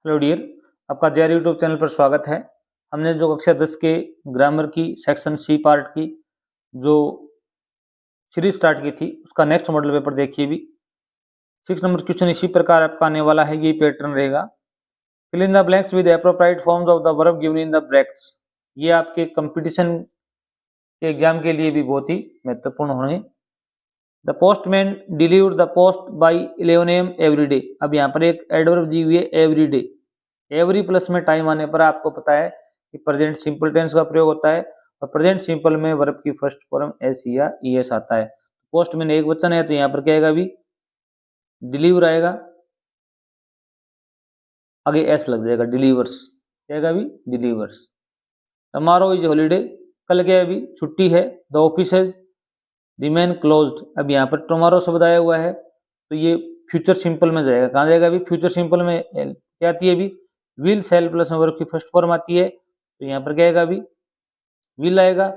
Hello dear, आपका JR YouTube channel पर स्वागत है। हमने जो कक्षा 10 के ग्रामर की सेक्शन सी पार्ट की जो सीरीज स्टार्ट की थी उसका नेक्स्ट मॉडल पेपर देखिए। भी 6 नंबर क्वेश्चन इसी प्रकार आपका आने वाला है, यही पैटर्न रहेगा। Fill in the blanks with appropriate forms of the verb given in the brackets. ये आपके कंपटीशन के एग्जाम के लिए भी बहुत ही महत्वपूर्ण होंगे। The postman delivered the post by 11 AM every day. अब यहाँ पर एक एडवर्ब दी हुई है एवरी डे। एवरी प्लस में टाइम आने पर आपको पता है कि प्रेजेंट सिंपल टेंस का प्रयोग होता है और प्रेजेंट सिंपल में वर्ब की फर्स्ट फॉर्म एस या ईएस आता है। पोस्ट में एक वचन है तो यहाँ पर क्या आएगा, भी डिलीवर आएगा, आगे एस लग जाएगा, डिलीवर्स क्या आएगा, भी डिलीवर्स। टमारो इज हॉलीडे, कल क्या है, भी छुट्टी है। The offices remain closed. अब यहाँ पर टुमारो शब्द आया हुआ है तो ये फ्यूचर सिंपल में जाएगा। कहाँ जाएगा, भी फ्यूचर सिंपल में क्या आती है, भी विल सेल प्लस में वर्ब की फर्स्ट फॉर्म आती है तो यहाँ पर क्या आएगा, भी विल आएगा।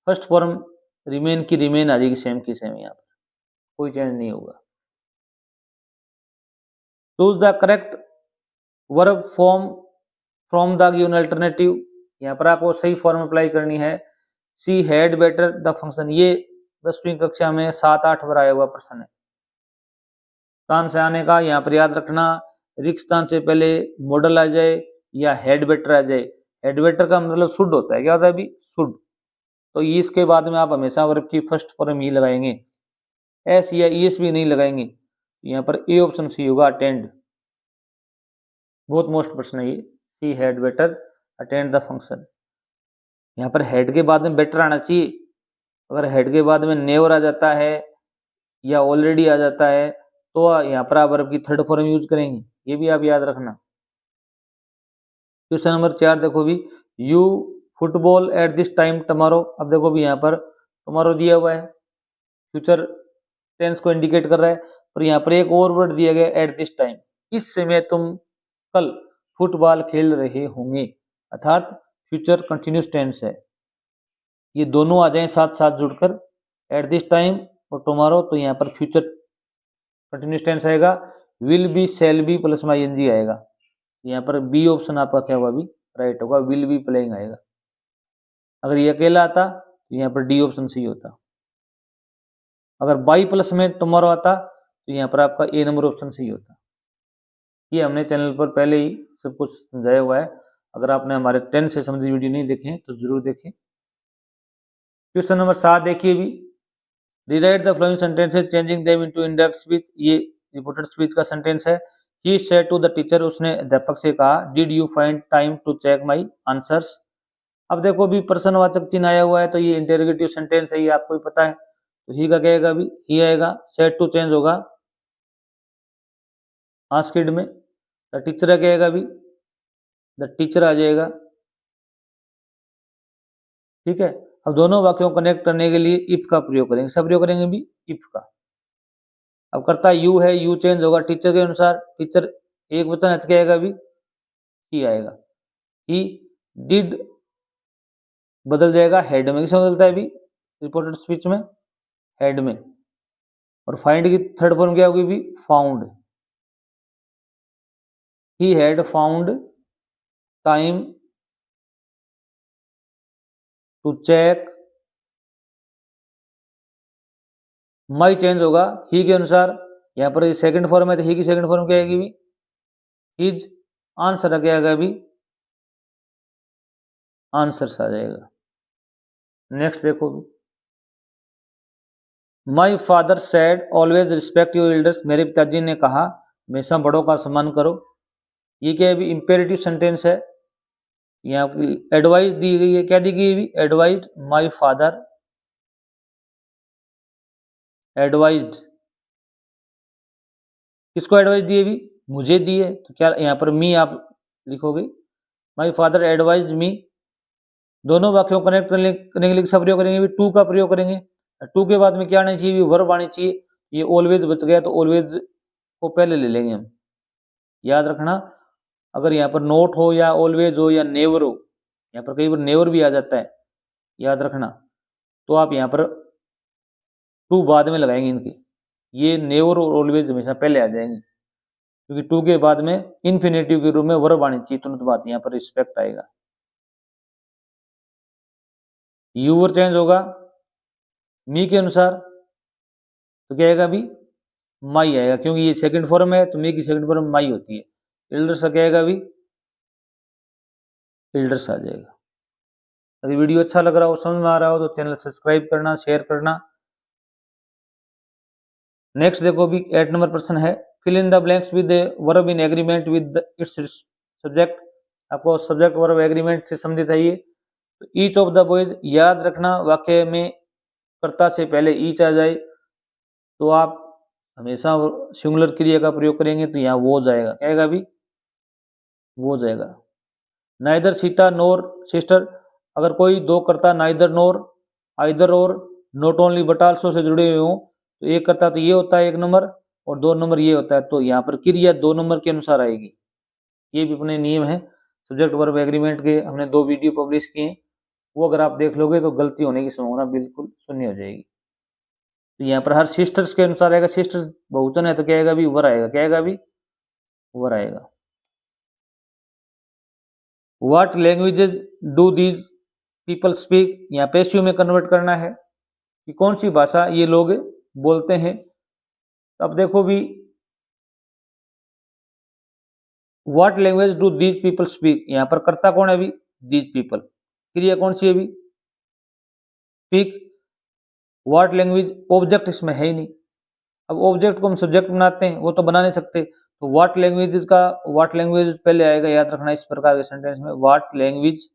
फर्स्ट फॉर्म रिमेन की रिमेन आ जाएगी, सेम की सेम, यहाँ पर कोई चेंज नहीं होगा। Choose the correct verb form from the given alternative. यहाँ पर आपको सही फॉर्म अप्लाई करनी है। She had better the function, ये 10वीं कक्षा में 7-8 बार आया हुआ प्रश्न है। स्थान से आने का यहाँ पर याद रखना, रिक्त स्थान से पहले मॉडल आ जाए या हेड बेटर आ जाए। हेड बेटर का मतलब शुड होता है, क्या होता है, भी शुड। तो इसके बाद में आप हमेशा वर्ब की फर्स्ट फॉर्म ही लगाएंगे, एस या ईएस भी नहीं लगाएंगे। यहाँ पर ए ऑप्शन सी होगा, अटेंड। बहुत मोस्ट प्रश्न है ये, she had better attend the function. यहाँ पर हेड के बाद में बेटर आना चाहिए। अगर हेड के बाद में नेवर आ जाता है या ऑलरेडी आ जाता है तो यहाँ पर आप वर्ब की थर्ड फॉर्म यूज करेंगे, ये भी आप याद रखना। क्वेश्चन नंबर 4 देखो, भी you football at this time tomorrow. अब देखो भी यहाँ पर टमारो दिया हुआ है, फ्यूचर टेंस को इंडिकेट कर रहा है। और यहाँ पर एक और वर्ड दिया गया, एट दिस टाइम, इस समय तुम कल फुटबॉल खेल रहे होंगे, अर्थात फ्यूचर कंटिन्यूस टेंस है। ये दोनों आ जाए साथ साथ जुड़कर, एट दिस टाइम और टुमारो, तो यहाँ पर फ्यूचर कंटिन्यूस टेंस आएगा। Will be shall be plus में आईएनजी आएगा। यहाँ पर बी ऑप्शन आपका क्या होगा, भी राइट होगा, विल बी प्लेइंग आएगा। अगर ये अकेला आता तो यहाँ पर डी ऑप्शन सही होता। अगर बाई प्लस में टुमारो आता तो यहाँ पर आपका ए नंबर ऑप्शन सही होता। ये हमने चैनल पर पहले ही सब कुछ समझाया हुआ है। अगर आपने हमारे 10 से संबंधित वीडियो नहीं देखे तो जरूर देखें। क्वेश्चन नंबर 7 देखिए, भी rewrite the following sentences changing them into indirect speech. ये रिपोर्टेड स्पीच का सेंटेंस है। He said to the teacher, उसने अध्यापक से कहा, did you find time to check my answers. अब देखो भी प्रश्नवाचक चिन्ह आया हुआ है तो ये इंटेरोगेटिव सेंटेंस है, ये आपको भी पता है। तो ही का क्या आएगा, भी ही आएगा। सेड टू चेंज होगा आस्क्ड में। द टीचर क्या आएगा, भी द टीचर आ जाएगा, ठीक है। अब दोनों वाक्यों को कनेक्ट करने के लिए इफ का प्रयोग करेंगे, सब प्रयोग करेंगे भी इफ का। अब करता यू है, यू चेंज होगा टीचर के अनुसार, टीचर एक वचन है तो क्या आएगा, भी ही आएगा। ही डिड बदल जाएगा हेड में, किसमें बदलता है, भी रिपोर्टेड स्पीच में हेड में। और फाइंड की थर्ड फॉर्म क्या होगी, भी found. He had found time to check my, change होगा ही के अनुसार। यहाँ पर सेकंड फॉर्म है तो ही की सेकंड फॉर्म क्या आएगी, भी हिज। आंसर क्या आएगा, भी आंसर्स आ जाएगा। नेक्स्ट देखो, भी my father said always respect your elders. मेरे पिताजी ने कहा हमेशा बड़ों का सम्मान करो। ये क्या है, भी इंपेरेटिव सेंटेंस है। यहाँ की एडवाइस दी गई है, क्या दी गई है, एडवाइज माई फादर, एडवाइज्ड। किसको एडवाइस दी है, भी मुझे दी है तो क्या यहाँ पर मी आप लिखोगे, माई फादर एडवाइज मी। दोनों वाक्यों को कनेक्ट करने के लिए किसका प्रयोग करेंगे, भी टू का प्रयोग करेंगे। टू के बाद में क्या आना चाहिए, वर्ब आनी चाहिए। ये ऑलवेज बच गया तो ऑलवेज को पहले ले लेंगे हम, याद रखना। अगर यहाँ पर नोट हो या ऑलवेज हो या नेवर हो, यहाँ पर कई बार नेवर भी आ जाता है, याद रखना। तो आप यहाँ पर टू बाद में लगाएंगे इनके, ये नेवर और ऑलवेज हमेशा पहले आ जाएंगे। क्योंकि टू के बाद में इन्फिनेटिव के रूप में वर्ब आनी चाहिए, तुरंत बात यहाँ पर रिस्पेक्ट आएगा। यूवर चेंज होगा मी के अनुसार, तो क्या आएगा अभी माई आएगा, क्योंकि ये सेकंड फॉर्म है तो मी की सेकंड फॉर्म माई होती है। एल्डर्स का क्या आएगा अभी एल्डर्स आ जाएगा। अगर वीडियो अच्छा लग रहा हो, समझ में आ रहा हो, तो चैनल सब्सक्राइब करना, शेयर करना। नेक्स्ट देखो भी 8 नंबर प्रश्न है, fill in the blanks with verb in agreement with its subject. आपको सब्जेक्ट वर्ब एग्रीमेंट से संबंधित है ये। तो ईच ऑफ द बॉयज, याद रखना वाक्य में कर्ता से पहले ईच आ जाए तो आप हमेशा सिंगुलर क्रिया का प्रयोग करेंगे, तो यहाँ वो जाएगा, क्या आएगा अभी वो जाएगा। नाइदर सीता नोर सिस्टर, अगर कोई दो कर्ता नाइदर नोर आइदर और not only but also say जुड़े हुए हों, तो एक कर्ता तो ये होता है 1 नंबर, और 2 नंबर ये होता है, तो यहाँ पर क्रिया 2 नंबर के अनुसार आएगी। ये भी अपने नियम है सब्जेक्ट वर्ब एग्रीमेंट के, हमने 2 वीडियो पब्लिश किए, वो अगर आप देख लोगे तो गलती होने की संभावना बिल्कुल शून्य हो जाएगी। तो यहाँ पर हर सिस्टर्स के अनुसार आएगा, सिस्टर्स बहुवचन है तो क्या आएगा अभी वर आएगा, क्या आएगा अभी वर आएगा। What languages do these people speak, यहाँ पैसिव में कन्वर्ट करना है कि कौन सी भाषा ये लोग बोलते हैं। अब देखो भी what language do these people speak, यहाँ पर कर्ता कौन है अभी दीज पीपल, क्रिया कौन सी है अभी स्पीक। व्हाट लैंग्वेज ऑब्जेक्ट इसमें है ही नहीं, अब ऑब्जेक्ट को हम सब्जेक्ट बनाते हैं, वो तो बना नहीं सकते, तो व्हाट लैंग्वेज का व्हाट लैंग्वेज पहले आएगा, याद रखना इस प्रकार के सेंटेंस में व्हाट लैंग्वेज,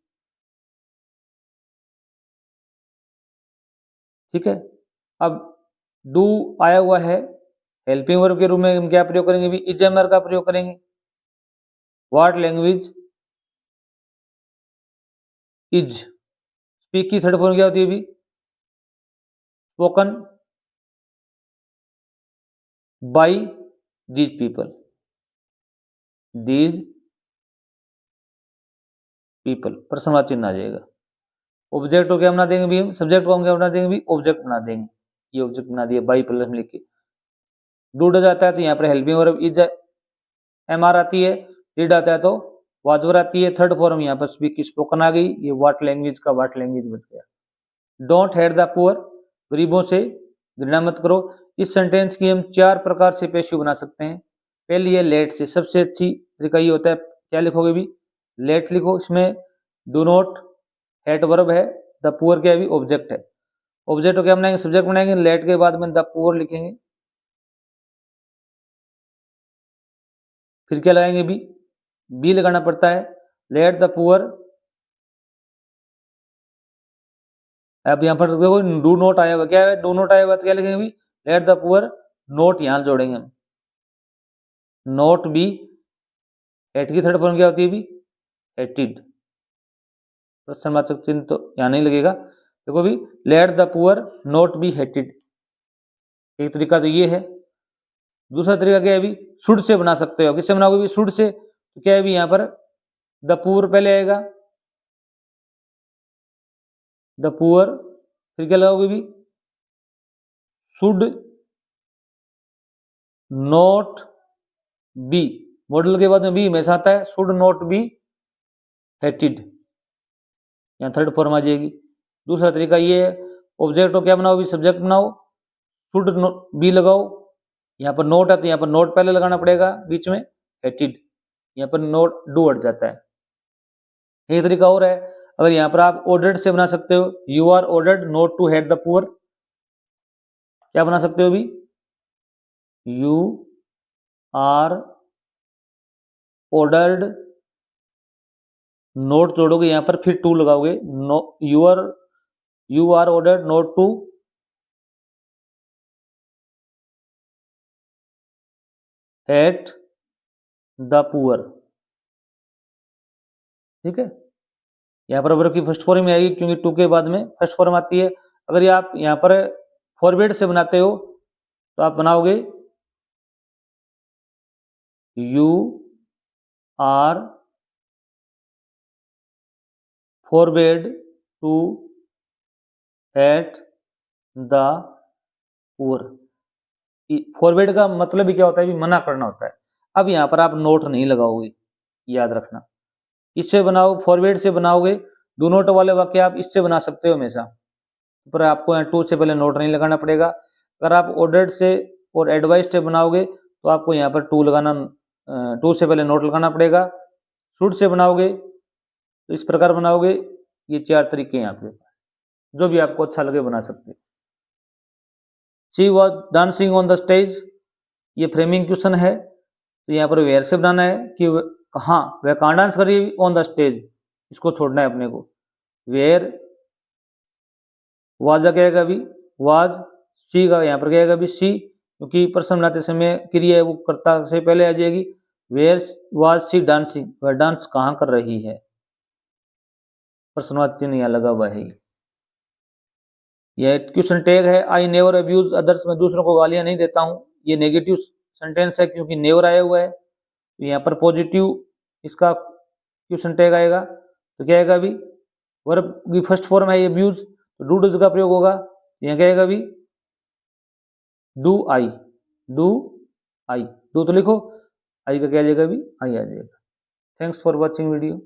ठीक है। अब डू आया हुआ है, हेल्पिंग वर्ब के रूप में हम क्या प्रयोग करेंगे, इज एमर का प्रयोग करेंगे। व्हाट लैंग्वेज इज, स्पीक की थर्ड फॉर्म क्या होती है अभी spoken by these people, these people प्रश्नवाची चिन्ह आ जाएगा। ऑब्जेक्ट को क्या बना देंगे भी हम, सब्जेक्ट को हम क्या बना देंगे भी ऑब्जेक्ट बना देंगे, ये ऑब्जेक्ट बना दिया बाई प्लस में लिख के। डूड जाता है तो यहाँ पर helping verb is am are आती है, डिड आता है तो वाजवर आती है, थर्ड फॉर्म यहाँ पर स्पीक की स्पोकन आ गई, ये व्हाट लैंग्वेज का व्हाट लैंग्वेज बच गया। डोंट हेट द पुअर, गरीबों से घृणा मत करो। इस सेंटेंस की हम 4 प्रकार से पैसिव बना सकते हैं। पहली है लेट से, सबसे अच्छी तरीका ये होता है, क्या लिखोगे भी लेट लिखो, इसमें डू नॉट हेट वर्ब है, द पुअर क्या भी ऑब्जेक्ट है, ऑब्जेक्ट को क्या बनाएंगे सब्जेक्ट बनाएंगे, लेट के बाद में द पुअर लिखेंगे, फिर क्या लगाएंगे बी लगाना पड़ता है, लेट द पुअर। अब यहाँ पर देखो डू नॉट आया हुआ, क्या है डू नॉट आया हुआ तो क्या लिखेंगे भी लेट द पुअर नोट, यहां जोड़ेंगे हम नोट बी, हेट की थर्ड फॉर्म क्या होती है भी हेटेड, प्रश्नवाचक चिन्ह तो यहाँ नहीं लगेगा। देखो भी let the poor not be hated, एक तरीका तो ये है। दूसरा तरीका क्या है भी शुड से बना सकते हो, किससे बनाओगे भी शुड से, तो क्या है भी यहाँ पर द पुअर पहले आएगा, द पुअर, फिर क्या लगाओगे भी शुड नॉट बी, मॉडल के बाद में बी हमेशा आता है, शुड नॉट बी हेटेड, यहाँ थर्ड फॉर्म आ जाएगी। दूसरा तरीका ये है ऑब्जेक्ट को क्या बनाओ भी सब्जेक्ट बनाओ, शुड बी लगाओ, यहाँ पर नोट है तो यहाँ पर नोट पहले लगाना पड़ेगा बीच में हेटेड, यहाँ पर नोट डू हट जाता है। एक तरीका और है, अगर यहाँ पर आप ऑर्डर्ड से बना सकते हो, you are ordered not to hate the poor, क्या बना सकते हो भी यू आर ऑर्डर्ड, नोट जोड़ोगे यहाँ पर फिर टू लगाओगे, no you are ordered not to hate the poor, ठीक है। यहाँ पर वर्ब की फर्स्ट फॉर्म में आएगी क्योंकि टू के बाद में फर्स्ट फॉर्म आती है। अगर ये आप यहाँ पर फॉरवर्ड से बनाते हो तो आप बनाओगे you are forward to hate the poor. Forward का मतलब भी क्या होता है भी मना करना होता है। अब यहाँ पर आप नोट नहीं लगाओगे, याद रखना। इससे बनाओ, फॉरवर्ड से बनाओगे, डू नॉट वाले वाक्य आप इससे बना सकते हो हमेशा, पर आपको यहाँ टू से पहले नोट नहीं लगाना पड़ेगा। अगर आप ऑर्डर्ड से और एडवाइस से बनाओगे तो आपको यहाँ पर टू से पहले नोट लगाना पड़ेगा। शुड से बनाओगे तो इस प्रकार बनाओगे। ये 4 तरीके हैं आपके पास, जो भी आपको अच्छा लगे बना सकते हैं। She was dancing on the stage, ये फ्रेमिंग क्वेश्चन है, तो यहाँ पर वेयर से बनाना है कि कहाँ, वह कहाँ डांस कर रही है ऑन द स्टेज, इसको छोड़ना है अपने को। वेयर वाज कहेगा अभी, वाज सी का यहाँ पर कहेगा अभी सी, क्योंकि प्रश्न बनाते समय क्रिया है वो कर्ता से पहले आ जाएगी। वेयर वाज सी डांसिंग, वह डांस कहाँ कर रही है, प्रश्नवाची चिन्ह यहाँ लगा हुआ है। यह क्वेश्चन टैग है, आई नेवर अब्यूज अदर्स, मैं दूसरों को गालियां नहीं देता हूँ, ये नेगेटिव सेंटेंस है क्योंकि नेवर आया हुआ है। तो यहाँ पर पॉजिटिव इसका क्वेश्चन टैग आएगा, तो क्या आएगा अभी, वर्ब की फर्स्ट फॉर्म है अब्यूज, तो डू डज का प्रयोग होगा। यहाँ क्या आएगा अभी, do I, do I, do तो लिखो, आई का क्या आ जाएगा अभी, आई आ जाएगा। Thanks for watching video.